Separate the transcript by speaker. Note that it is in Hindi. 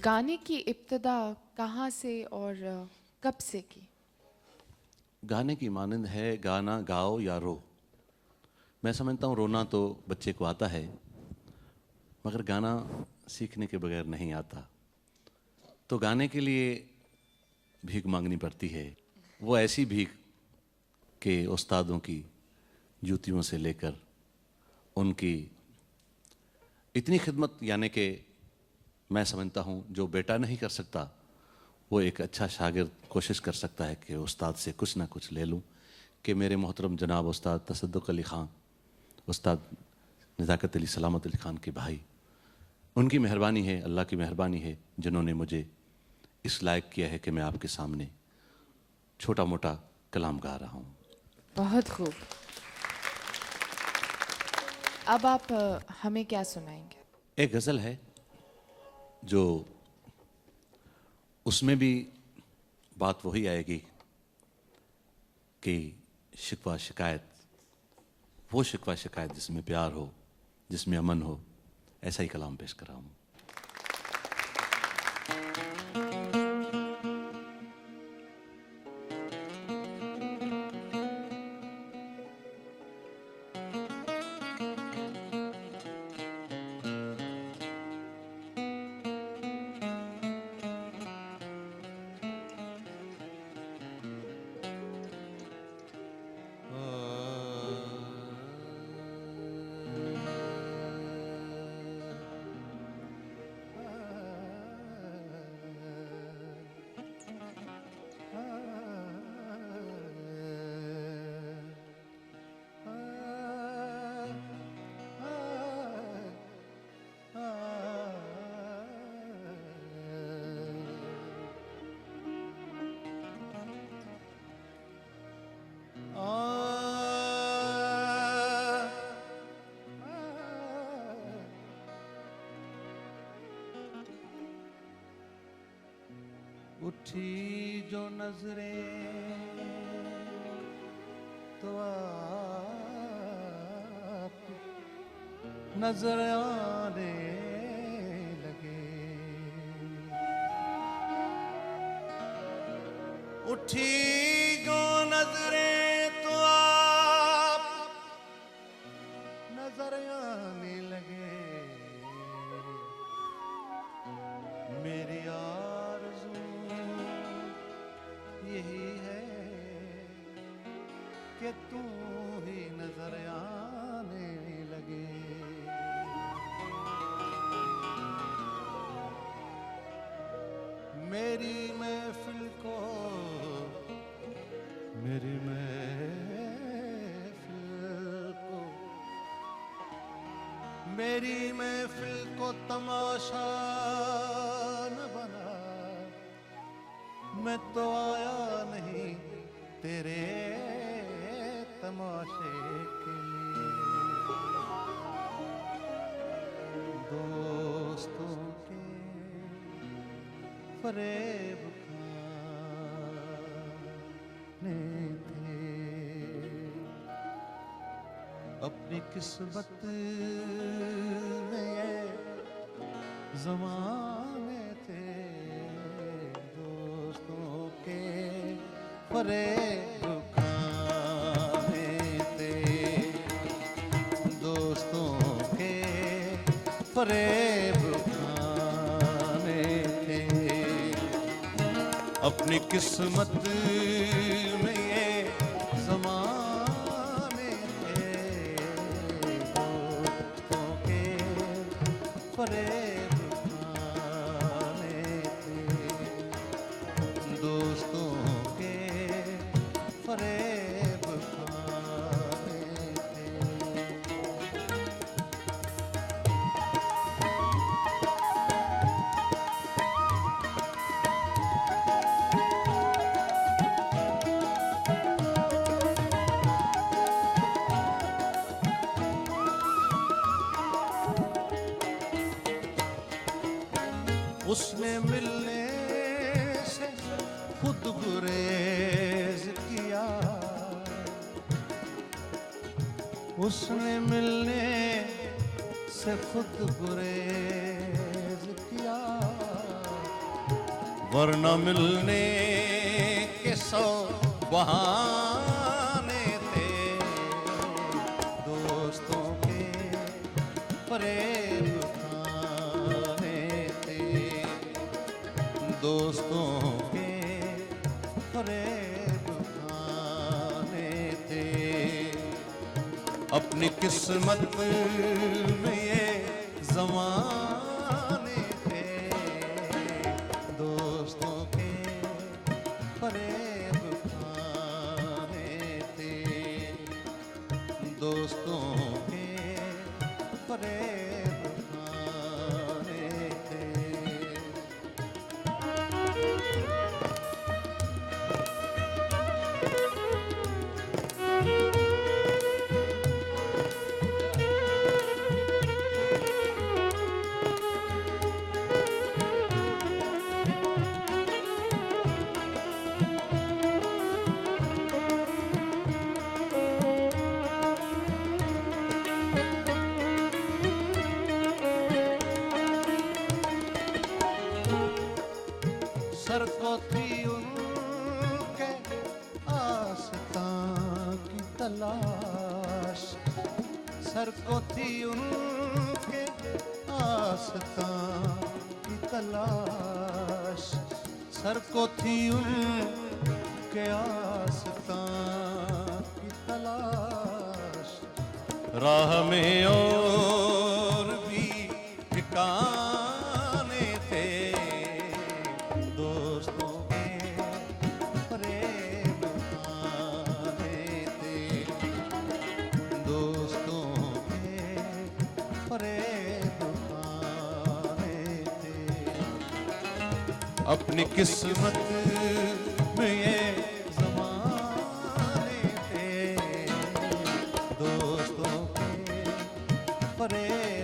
Speaker 1: गाने की इब्तिदा कहाँ से और कब से की?
Speaker 2: गाने की मानंद है गाना गाओ या रो। मैं समझता हूँ रोना तो बच्चे को आता है, मगर गाना सीखने के बगैर नहीं आता। तो गाने के लिए भीख मांगनी पड़ती है, वो ऐसी भीख के उस्तादों की जूतियों से लेकर उनकी इतनी खिदमत, यानी कि मैं समझता हूँ जो बेटा नहीं कर सकता वो एक अच्छा शागिर्द कोशिश कर सकता है कि उस्ताद से कुछ ना कुछ ले लूँ। कि मेरे मोहतरम जनाब उस्ताद तसद्दुक़ अली ख़ान, उस्ताद नज़ाकत अली सलामत अली ख़ान के भाई, उनकी मेहरबानी है, अल्लाह की मेहरबानी है, जिन्होंने मुझे इस लायक किया है कि मैं आपके सामने छोटा मोटा कलाम गा रहा हूँ।
Speaker 1: बहुत खूब। अब आप हमें क्या सुनाएंगे?
Speaker 2: एक गज़ल है जो उसमें भी बात वही आएगी कि शिकवा शिकायत, वो शिकवा शिकायत जिसमें प्यार हो, जिसमें अमन हो, ऐसा ही कलाम पेश कर रहा हूँ।
Speaker 3: उठी जो नजरें तो आप नजर आने लगे। उठी जो नजरें तो आप नजर आने लगे। मेरी आरज़ू यही है कि तू ही नजर आने लगे। मेरी महफिल को, मेरी महफिल को, मेरी महफिल को तमाशा न बना। मैं तो आया नहीं तेरे तमाशे के लिए। दोस्तों के फरेब खाने थे, अपनी किस्मत में ये ज़माने थे। दोस्तों के फरेब खाने थे, दोस्तों के फरेब खाने थे। अपनी किस्मत में ये ज़माने थे। दोस्तों के फरेब खाने थे, दोस्तों के फरेब खाने थे। उसने मिलने से खुद गुरेज किया, उसने मिलने से खुद गुरेज किया। वरना मिलने के 100 बहाने थे। दोस्तों के फरेब खाने थे, दोस्तों के फरेब खाने थे। अपनी किस्मत में ये ज़माने थे, दोस्तों के फरेब खाने थे, दोस्तों के फरेब खाने थे। सर को थी उनके आस्तां की तलाश, सर को थी उनके आस्तां की तलाश, सर को थी उनके आस्तां की तलाश। राह में और भी ठिकाने थे, दोस्तों के फरेब खाने थे, दोस्तों के फरेब खाने थे। अपनी किस्मत में ये ज़माने थे, दोस्तों के फरेब